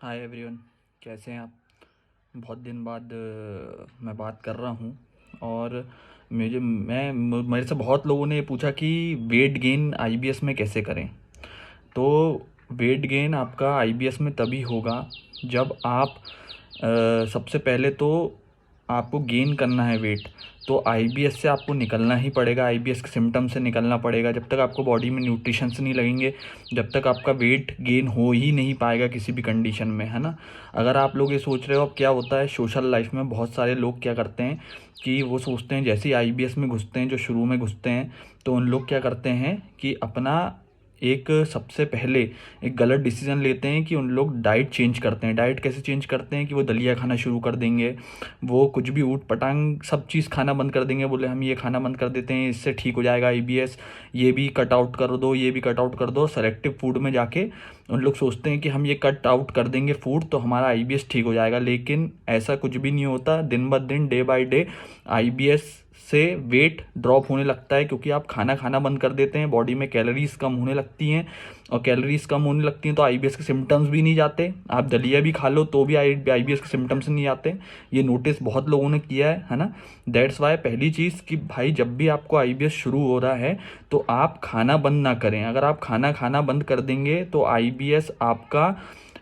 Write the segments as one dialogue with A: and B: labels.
A: Hi everyone, कैसे हैं आप। बहुत दिन बाद मैं बात कर रहा हूँ। और मेरे से बहुत लोगों ने ये पूछा कि वेट गेन आईबीएस में कैसे करें। तो वेट गेन आपका आईबीएस में तभी होगा जब आप सबसे पहले तो आपको गेन करना है वेट, तो आईबीएस से आपको निकलना ही पड़ेगा, आईबीएस के सिम्टम से निकलना पड़ेगा। जब तक आपको बॉडी में न्यूट्रिशंस नहीं लगेंगे, जब तक आपका वेट गेन हो ही नहीं पाएगा किसी भी कंडीशन में, है ना। अगर आप लोग ये सोच रहे हो अब क्या होता है सोशल लाइफ में, बहुत सारे लोग क्या करते हैं कि वो सोचते हैं जैसे ही आईबीएस में घुसते हैं, जो शुरू में घुसते हैं, तो उन लोग क्या करते हैं कि अपना एक सबसे पहले एक गलत डिसीजन लेते हैं कि उन लोग डाइट चेंज करते हैं। डाइट कैसे चेंज करते हैं कि वो दलिया खाना शुरू कर देंगे, वो कुछ भी ऊट पटांग सब चीज़ खाना बंद कर देंगे। बोले हम ये खाना बंद कर देते हैं, इससे ठीक हो जाएगा आईबीएस, ये भी कट आउट कर दो, ये भी कट आउट कर दो। सेलेक्टिव फूड में जाके उन लोग सोचते हैं कि हम ये कट आउट कर देंगे फूड तो हमारा आईबीएस ठीक हो जाएगा, लेकिन ऐसा कुछ भी नहीं होता। दिन ब दिन, डे बाय डे आईबीएस से वेट ड्रॉप होने लगता है, क्योंकि आप खाना खाना बंद कर देते हैं, बॉडी में कैलोरीज कम होने लगती हैं, और कैलोरीज कम होने लगती हैं तो आईबीएस के सिम्टम्स भी नहीं जाते। आप दलिया भी खा लो तो भी आईबीएस के सिम्टम्स नहीं आते। ये नोटिस बहुत लोगों ने किया है ना। दैट्स वाई पहली चीज़ कि भाई जब भी आपको आईबीएस शुरू हो रहा है तो आप खाना बंद ना करें। अगर आप खाना खाना बंद कर देंगे तो आईबीएस आपका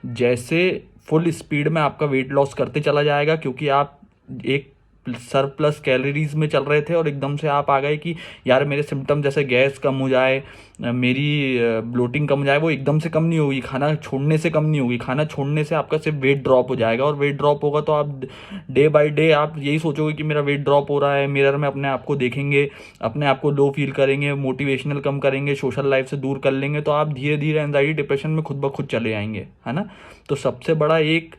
A: जैसे फुल स्पीड में आपका वेट लॉस करते चला जाएगा, क्योंकि आप एक सरप्लस कैलोरीज में चल रहे थे और एकदम से आप आ गए कि यार मेरे सिम्टम जैसे गैस कम हो जाए, मेरी ब्लोटिंग कम हो जाए। वो एकदम से कम नहीं होगी, खाना छोड़ने से कम नहीं होगी। खाना छोड़ने से आपका सिर्फ वेट ड्रॉप हो जाएगा, और वेट ड्रॉप होगा तो आप डे बाय डे आप यही सोचोगे कि मेरा वेट ड्रॉप हो रहा है। मिरर में अपने आप को देखेंगे, अपने आप को लो फील करेंगे, मोटिवेशनल कम करेंगे, सोशल लाइफ से दूर कर लेंगे, तो आप धीरे धीरे एंजाइटी डिप्रेशन में खुद ब खुद चले जाएंगे, है ना। तो सबसे बड़ा एक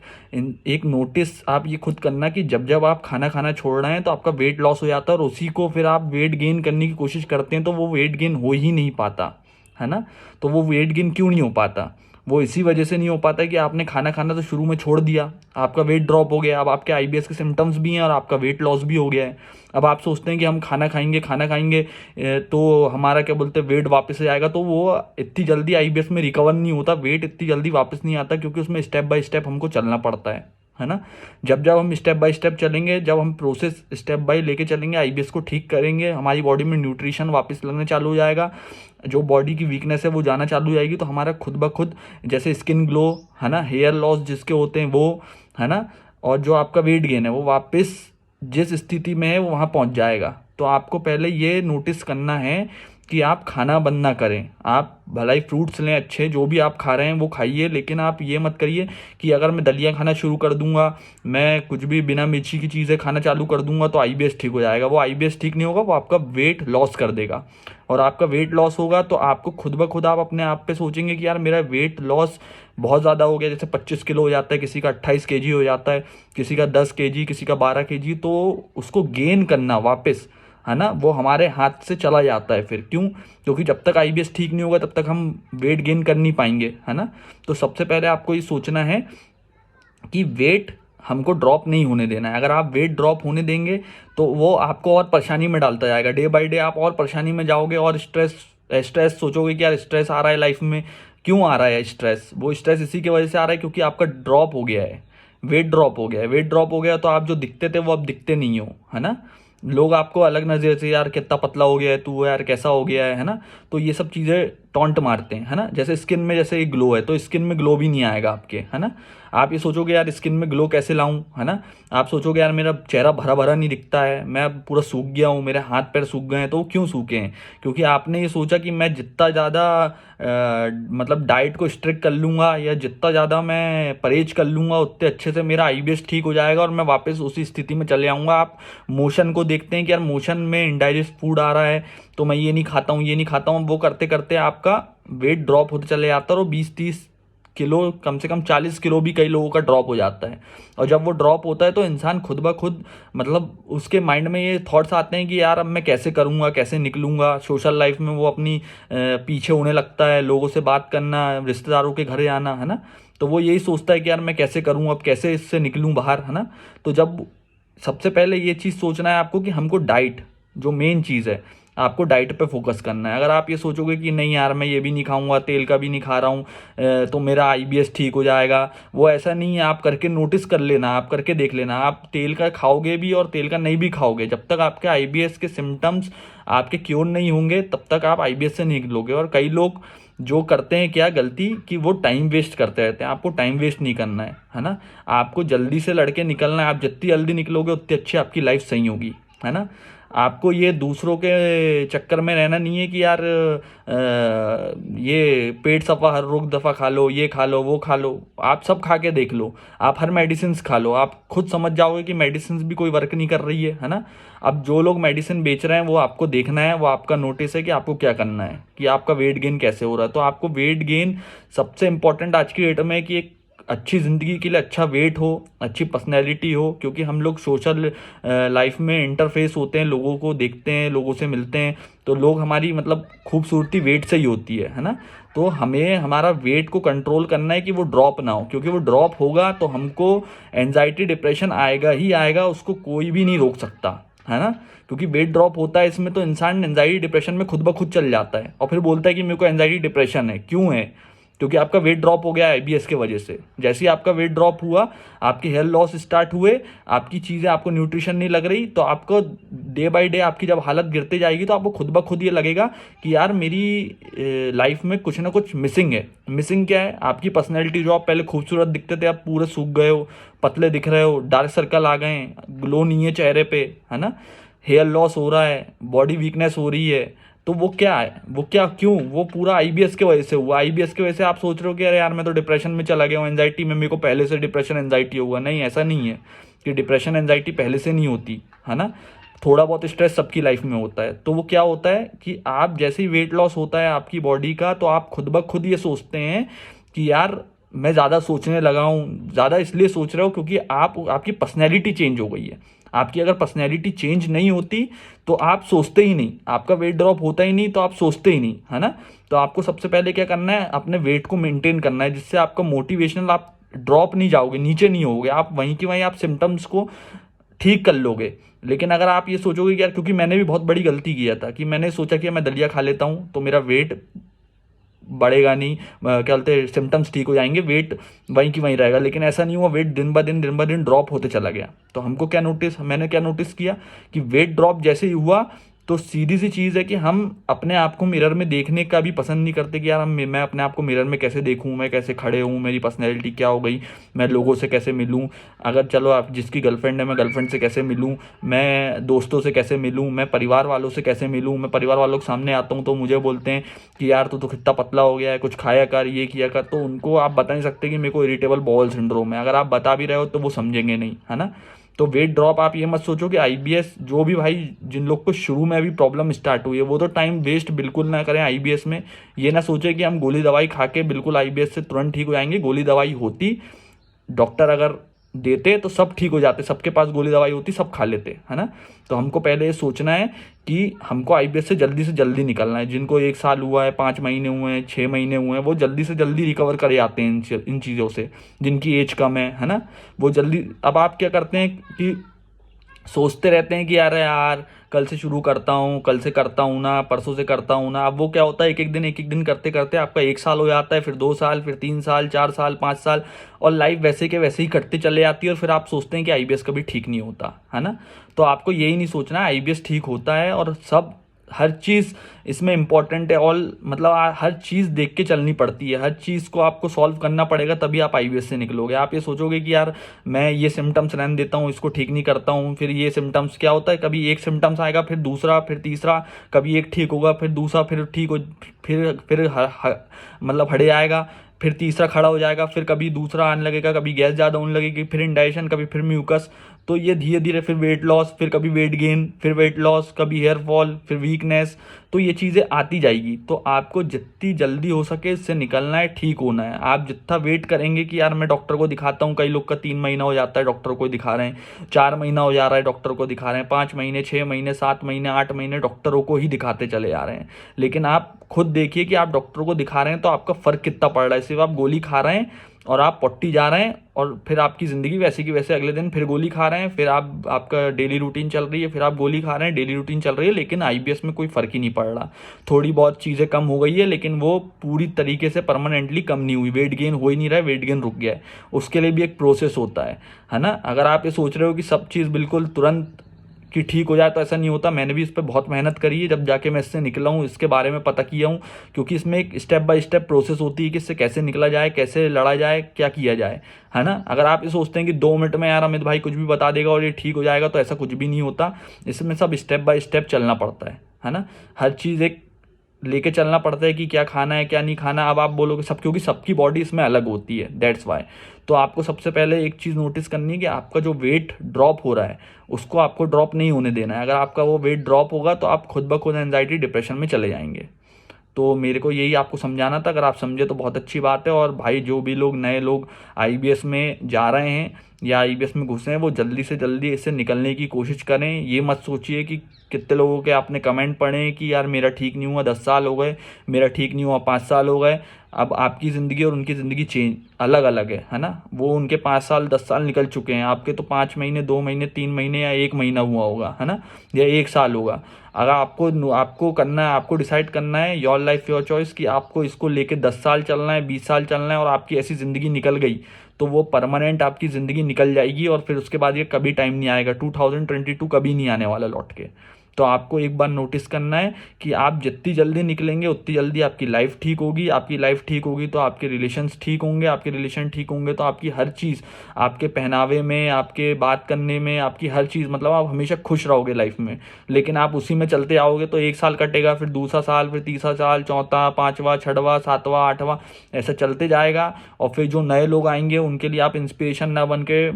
A: नोटिस आप ये खुद करना कि जब जब आप खाना खाना छोड़ रहे हैं तो आपका वेट लॉस हो जाता है, और उसी को फिर आप वेट गेन करने की कोशिश करते हैं तो वो वेट गेन हो ही नहीं पाता, है ना। तो वो वेट गेन क्यों नहीं हो पाता, वो इसी वजह से नहीं हो पाता कि आपने खाना खाना तो शुरू में छोड़ दिया, आपका वेट ड्रॉप हो गया, अब आपके आईबीएस के सिम्टम्स भी हैं और आपका वेट लॉस भी हो गया है। अब आप सोचते हैं कि हम खाना खाएंगे तो हमारा क्या बोलते हैं वेट वापस आ जाएगा, तो वो इतनी जल्दी आईबीएस में रिकवर नहीं होता, वेट इतनी जल्दी वापस नहीं आता, क्योंकि उसमें स्टेप बाय स्टेप हमको चलना पड़ता है ना। जब जब हम स्टेप बाय स्टेप चलेंगे, जब हम प्रोसेस स्टेप बाय लेके चलेंगे, आईबीएस को ठीक करेंगे, हमारी बॉडी में न्यूट्रिशन वापस लगने चालू हो जाएगा, जो बॉडी की वीकनेस है वो जाना चालू हो जाएगी, तो हमारा खुद ब खुद जैसे स्किन ग्लो, है ना, हेयर लॉस जिसके होते हैं वो, है ना, और जो आपका वेट गेन है वो वापस जिस स्थिति में है वो वहाँ पहुँच जाएगा। तो आपको पहले ये नोटिस करना है कि आप खाना बंद ना करें। आप भला ही फ्रूट्स लें अच्छे, जो भी आप खा रहे हैं वो खाइए, लेकिन आप ये मत करिए कि अगर मैं दलिया खाना शुरू कर दूंगा, मैं कुछ भी बिना मिर्ची की चीज़ें खाना चालू कर दूंगा तो आईबीएस ठीक हो जाएगा। वो आईबीएस ठीक नहीं होगा, वो आपका वेट लॉस कर देगा, और आपका वेट लॉस होगा तो आपको खुद ब खुद आप अपने आप पे सोचेंगे कि यार मेरा वेट लॉस बहुत ज़्यादा हो गया। जैसे 25 किलो हो जाता है, किसी का 28 केजी हो जाता है, किसी का 10 केजी, किसी का 12 केजी, तो उसको गेन करना वापस, है ना, वो हमारे हाथ से चला जाता है। फिर क्यों? क्योंकि जब तक आईबीएस ठीक नहीं होगा तब तक हम वेट गेन कर नहीं पाएंगे, है ना। तो सबसे पहले आपको ये सोचना है कि वेट हमको ड्रॉप नहीं होने देना है। अगर आप वेट ड्रॉप होने देंगे तो वो आपको और परेशानी में डालता जाएगा, डे बाय डे आप और परेशानी में जाओगे, और स्ट्रेस सोचोगे कि यार स्ट्रेस आ रहा है लाइफ में। क्यों आ रहा है स्ट्रेस? वो स्ट्रेस इसी की वजह से आ रहा है क्योंकि आपका ड्रॉप हो गया है, वेट ड्रॉप हो गया है। वेट ड्रॉप हो गया तो आप जो दिखते थे वो अब दिखते नहीं हो, है ना। लोग आपको अलग नजर से, यार कितना पतला हो गया है तू, यार कैसा हो गया है ना। तो ये सब चीज़ें टॉन्ट मारते हैं, है ना। जैसे स्किन में जैसे एक ग्लो है, तो स्किन में ग्लो भी नहीं आएगा आपके, है ना। आप ये सोचोगे यार स्किन में ग्लो कैसे लाऊं, है ना। आप सोचोगे यार मेरा चेहरा भरा भरा नहीं दिखता है, मैं पूरा सूख गया हूँ, मेरे हाथ पैर सूख गए हैं। तो वो क्यों सूखे हैं? क्योंकि आपने ये सोचा कि मैं जितना ज़्यादा मतलब डाइट को स्ट्रिक्ट कर लूँगा, या जितना ज़्यादा मैं परहेज कर लूँगा, उतने अच्छे से मेरा आईबीएस ठीक हो जाएगा और मैं वापस उसी स्थिति में चले आऊँगा। आप मोशन को देखते हैं कि यार मोशन में इनडाइजेस्ट फूड आ रहा है तो मैं ये नहीं खाता हूँ, ये नहीं खाता हूँ। वो करते करते आपका वेट ड्रॉप होते चले जाता है, और 20-30 किलो, कम से कम 40 किलो भी कई लोगों का ड्रॉप हो जाता है। और जब वो ड्रॉप होता है तो इंसान खुद ब खुद, मतलब उसके माइंड में ये थॉट्स आते हैं कि यार अब मैं कैसे करूँगा, कैसे निकलूँगा। सोशल लाइफ में वो अपनी पीछे होने लगता है, लोगों से बात करना, रिश्तेदारों के घर जाना, है ना। तो वो यही सोचता है कि यार मैं कैसे करूँ, अब कैसे इससे निकलूँ बाहर, है ना। तो जब सबसे पहले ये चीज़ सोचना है आपको कि हमको डाइट, जो मेन चीज़ है आपको डाइट पे फोकस करना है। अगर आप ये सोचोगे कि नहीं यार मैं ये भी नहीं खाऊंगा, तेल का भी नहीं खा रहा हूँ, तो मेरा आईबीएस ठीक हो जाएगा, वो ऐसा नहीं है। आप करके नोटिस कर लेना, आप करके देख लेना, आप तेल का खाओगे भी और तेल का नहीं भी खाओगे, जब तक आपके आईबीएस के सिम्टम्स आपके क्योर नहीं होंगे तब तक आप आईबीएस से नहीं निकलोगे। और कई लोग जो करते हैं क्या गलती कि वो टाइम वेस्ट करते रहते हैं। आपको टाइम वेस्ट नहीं करना है ना, आपको जल्दी से लड़के निकलना है। आप जितनी जल्दी निकलोगे उतनी अच्छी आपकी लाइफ सही होगी, है ना। आपको ये दूसरों के चक्कर में रहना नहीं है कि यार ये पेट सफा हर रोग दफ़ा खा लो, ये खा लो, वो खा लो। आप सब खा के देख लो, आप हर मेडिसिन खा लो, आप खुद समझ जाओगे कि मेडिसिन भी कोई वर्क नहीं कर रही है ना। अब जो लोग मेडिसिन बेच रहे हैं वो आपको देखना है, वो आपका नोटिस है कि आपको क्या करना है, कि आपका वेट गेन कैसे हो रहा है। तो आपको वेट गेन सबसे इंपॉर्टेंट आज की डेट में है कि एक अच्छी ज़िंदगी के लिए अच्छा वेट हो, अच्छी पर्सनैलिटी हो, क्योंकि हम लोग सोशल लाइफ में इंटरफेस होते हैं, लोगों को देखते हैं, लोगों से मिलते हैं, तो लोग हमारी मतलब खूबसूरती वेट से ही होती है ना। तो हमें हमारा वेट को कंट्रोल करना है कि वो ड्रॉप ना हो, क्योंकि वो ड्रॉप होगा तो हमको एंजाइटी डिप्रेशन आएगा ही आएगा, उसको कोई भी नहीं रोक सकता, है ना। क्योंकि वेट ड्रॉप होता है इसमें तो इंसान एंजाइटी डिप्रेशन में खुद ब खुद चल जाता है और फिर बोलता है कि मेरे को एंजाइटी डिप्रेशन है। क्यों है? क्योंकि आपका वेट ड्रॉप हो गया आईबीएस के वजह से। जैसे ही आपका वेट ड्रॉप हुआ, आपकी हेयर लॉस स्टार्ट हुए, आपकी चीज़ें, आपको न्यूट्रिशन नहीं लग रही, तो आपको डे बाय डे आपकी जब हालत गिरते जाएगी तो आपको खुद ब खुद ये लगेगा कि यार मेरी लाइफ में कुछ ना कुछ मिसिंग है। मिसिंग क्या है? आपकी पर्सनैलिटी। जो आप पहले खूबसूरत दिखते थे, आप पूरे सूख गए हो, पतले दिख रहे हो, डार्क सर्कल आ गए हैं, ग्लो नहीं है चेहरे पे, है ना। हेयर लॉस हो रहा है, बॉडी वीकनेस हो रही है। तो वो क्या है? वो क्या, क्यों? वो पूरा आईबीएस के वजह से हुआ। आईबीएस की वजह से आप सोच रहे हो कि अरे यार मैं तो डिप्रेशन में चला गया हूँ, एंजाइटी में, मेरे को पहले से डिप्रेशन एंजाइटी हुआ। नहीं, ऐसा नहीं है कि डिप्रेशन एंजाइटी पहले से नहीं होती, है ना। थोड़ा बहुत स्ट्रेस सबकी लाइफ में होता है। तो वो क्या होता है कि आप जैसे ही वेट लॉस होता है आपकी बॉडी का, तो आप खुद ब खुद ये सोचते हैं कि यार मैं ज़्यादा सोचने लगा हूँ। ज़्यादा इसलिए सोच रहे हो क्योंकि आपकी पर्सनैलिटी चेंज हो गई है। आपकी अगर पर्सनैलिटी चेंज नहीं होती तो आप सोचते ही नहीं, आपका वेट ड्रॉप होता ही नहीं, तो आप सोचते ही नहीं, है ना। तो आपको सबसे पहले क्या करना है? अपने वेट को मेंटेन करना है, जिससे आपका मोटिवेशनल, आप ड्रॉप नहीं जाओगे, नीचे नहीं होगे, आप वहीं की वहीं आप सिम्टम्स को ठीक कर लोगे। लेकिन अगर आप ये सोचोगे कि यार, क्योंकि मैंने भी बहुत बड़ी गलती किया था कि मैंने सोचा कि मैं दलिया खा लेता हूँ तो मेरा वेट बढ़ेगा नहीं, क्या बोलते हैं, सिम्टम्स ठीक हो जाएंगे, वेट वहीं की वहीं रहेगा। लेकिन ऐसा नहीं हुआ, वेट दिन ब दिन ड्रॉप होते चला गया। तो हमको क्या मैंने क्या नोटिस किया कि वेट ड्रॉप जैसे ही हुआ तो सीधी सी चीज़ है कि हम अपने आप को मिरर में देखने का भी पसंद नहीं करते कि यार मैं अपने आप को मिरर में कैसे देखूं, मैं कैसे खड़े हूं, मेरी पर्सनैलिटी क्या हो गई, मैं लोगों से कैसे मिलूं। अगर चलो आप जिसकी गर्लफ्रेंड है, मैं गर्लफ्रेंड से कैसे मिलूं, मैं दोस्तों से कैसे मिलूं, मैं परिवार वालों से कैसे मिलूं। मैं परिवार वालों के सामने आता हूं तो मुझे बोलते हैं कि यार तू तो कितना पतला हो गया है, कुछ खाया कर, ये किया कर। तो उनको आप बता नहीं सकते कि मेरे को इरिटेबल बॉल सिंड्रोम है। अगर आप बता भी रहे हो तो वो समझेंगे नहीं, है ना। तो वेट ड्रॉप, आप ये मत सोचो कि आईबीएस, जो भी भाई जिन लोग को शुरू में अभी प्रॉब्लम स्टार्ट हुई है वो तो टाइम वेस्ट बिल्कुल ना करें आईबीएस में। ये ना सोचे कि हम गोली दवाई खा के बिल्कुल आईबीएस से तुरंत ठीक हो जाएंगे। गोली दवाई होती, डॉक्टर अगर देते तो सब ठीक हो जाते, सबके पास गोली दवाई होती, सब खा लेते, है ना। तो हमको पहले ये सोचना है कि हमको आईबीएस से जल्दी निकलना है। जिनको 1 साल हुआ है, 5 महीने हुए हैं, 6 महीने हुए हैं, वो जल्दी से जल्दी रिकवर करे आते हैं इन चीज़ों से। जिनकी एज कम है ना, वो जल्दी। अब आप क्या करते हैं कि सोचते रहते हैं कि अरे यार कल से शुरू करता हूँ, कल से करता हूँ ना, परसों से करता हूँ ना। अब वो क्या होता है, एक एक दिन करते करते आपका 1 साल हो जाता है, फिर 2 साल, फिर 3 साल, 4 साल, 5 साल, और लाइफ वैसे के वैसे ही कटते चले जाती है। और फिर आप सोचते हैं कि आईबीएस कभी ठीक नहीं होता, है ना। तो आपको यही नहीं सोचना है, आईबीएस ठीक होता है। और सब, हर चीज़ इसमें इम्पॉर्टेंट है। ऑल मतलब हर चीज़ देख के चलनी पड़ती है, हर चीज़ को आपको सॉल्व करना पड़ेगा, तभी आप आईबीएस से निकलोगे। आप ये सोचोगे कि यार मैं ये सिम्टम्स रहने देता हूँ, इसको ठीक नहीं करता हूँ, फिर ये सिम्टम्स क्या होता है, कभी एक सिम्टम्स आएगा, फिर दूसरा, फिर तीसरा, कभी एक ठीक होगा, फिर दूसरा, फिर ठीक हो, फिर मतलब हटे आएगा, फिर तीसरा खड़ा हो जाएगा, फिर कभी दूसरा आने लगेगा, कभी गैस ज़्यादा होने लगेगी, फिर इंडाइजेशन, कभी फिर म्यूकस। तो ये धीरे धीरे फिर वेट लॉस, फिर कभी वेट गेन, फिर वेट लॉस, कभी हेयर फॉल, फिर वीकनेस। तो ये चीज़ें आती जाएगी। तो आपको जितनी जल्दी हो सके इससे निकलना है, ठीक होना है। आप जितना वेट करेंगे कि यार मैं डॉक्टर को दिखाता हूँ, कई लोग का 3 महीना हो जाता है डॉक्टर को दिखा रहे हैं, 4 महीना हो जा रहा है डॉक्टर को दिखा रहे हैं, 5 महीने, 6 महीने, 7 महीने, 8 महीने डॉक्टरों को ही दिखाते चले जा रहे हैं। लेकिन आप खुद देखिए कि आप डॉक्टर को दिखा रहे हैं तो आपका फ़र्क कितना पड़ रहा है। सिर्फ आप गोली खा रहे हैं और आप 40 जा रहे हैं और फिर आपकी ज़िंदगी वैसे की वैसे अगले दिन फिर गोली खा रहे हैं, फिर आपका डेली रूटीन चल रही है, फिर आप गोली खा रहे हैं, डेली रूटीन चल रही है, लेकिन आईबीएस में कोई फ़र्क ही नहीं पड़ रहा। थोड़ी बहुत चीज़ें कम हो गई है लेकिन वो पूरी तरीके से परमानेंटली कम नहीं हुई, वेट गेन हो ही नहीं रहा है, वेट गेन रुक गया है। उसके लिए भी एक प्रोसेस होता है ना। अगर आप ये सोच रहे हो कि सब चीज़ बिल्कुल तुरंत कि ठीक हो जाए, तो ऐसा नहीं होता। मैंने भी इस पर बहुत मेहनत करी है, जब जाके मैं इससे निकला हूँ, इसके बारे में पता किया हूँ, क्योंकि इसमें एक स्टेप बाय स्टेप प्रोसेस होती है कि इससे कैसे निकला जाए, कैसे लड़ा जाए, क्या किया जाए, है ना। अगर आप ये सोचते हैं कि 2 मिनट में यार अमित भाई कुछ भी बता देगा और ये ठीक हो जाएगा, तो ऐसा कुछ भी नहीं होता। इसमें सब स्टेप बाय स्टेप चलना पड़ता है ना। हर चीज़ एक लेके चलना पड़ता है कि क्या खाना है क्या नहीं खाना। अब आप बोलोगे सब, क्योंकि सबकी बॉडी इसमें अलग होती है, दैट्स वाई। तो आपको सबसे पहले एक चीज़ नोटिस करनी है कि आपका जो वेट ड्रॉप हो रहा है उसको आपको ड्रॉप नहीं होने देना है। अगर आपका वो वेट ड्रॉप होगा तो आप खुद ब खुद एंजाइटी डिप्रेशन में चले जाएंगे। तो मेरे को यही आपको समझाना था। अगर आप समझे तो बहुत अच्छी बात है। और भाई जो भी लोग नए लोग आईबीएस में जा रहे हैं या आईबीएस में घुसे हैं, वो जल्दी से जल्दी इससे निकलने की कोशिश करें। ये मत सोचिए कि कितने लोगों के आपने कमेंट पढ़े कि यार मेरा ठीक नहीं हुआ 10 साल हो गए, मेरा ठीक नहीं हुआ 5 साल हो गए। अब आपकी ज़िंदगी और उनकी ज़िंदगी चेंज अलग अलग है ना। वो उनके 5 साल 10 साल निकल चुके हैं, आपके तो 5 महीने 2 महीने 3 महीने या 1 महीना हुआ होगा, है ना, या 1 साल होगा। अगर आपको करना है, आपको डिसाइड करना है, योर लाइफ योर चॉइस, कि आपको इसको लेके 10 साल चलना है, 20 साल चलना है, और आपकी ऐसी ज़िंदगी निकल गई तो वो परमानेंट आपकी ज़िंदगी निकल जाएगी। और फिर उसके बाद ये कभी टाइम नहीं आएगा, 2022 कभी नहीं आने वाला लौट के। तो आपको एक बार नोटिस करना है कि आप जितनी जल्दी निकलेंगे उतनी जल्दी आपकी लाइफ ठीक होगी। आपकी लाइफ ठीक होगी तो आपके रिलेशंस ठीक होंगे, आपके रिलेशन ठीक होंगे तो आपकी हर चीज़, आपके पहनावे में, आपके बात करने में, आपकी हर चीज़, मतलब आप हमेशा खुश रहोगे लाइफ में। लेकिन आप उसी में चलते आओगे तो 1 साल कटेगा, फिर दूसरा साल, फिर तीसरा साल, चौथा, पाँचवा, छठवां, सातवां, आठवां, ऐसा चलते जाएगा। और फिर जो नए लोग आएंगे उनके लिए आप इंस्पिरेशन ना बन के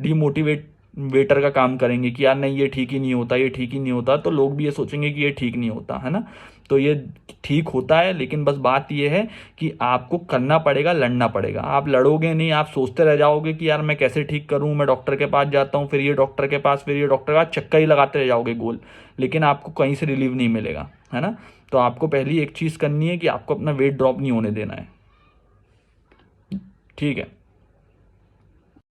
A: डीमोटिवेट वेटर का काम करेंगे कि यार नहीं ये ठीक ही नहीं होता, ये ठीक ही नहीं होता, तो लोग भी ये सोचेंगे कि ये ठीक नहीं होता, है ना। तो ये ठीक होता है, लेकिन बस बात ये है कि आपको करना पड़ेगा, लड़ना पड़ेगा। आप लड़ोगे नहीं, आप सोचते रह जाओगे कि यार मैं कैसे ठीक करूं, मैं डॉक्टर के पास जाता हूं, फिर ये डॉक्टर के पास, फिर ये डॉक्टर का चक्कर ही लगाते रह जाओगे गोल, लेकिन आपको कहीं से रिलीव नहीं मिलेगा, है ना। तो आपको पहली एक चीज़ करनी है कि आपको अपना वेट ड्रॉप नहीं होने देना है। ठीक है।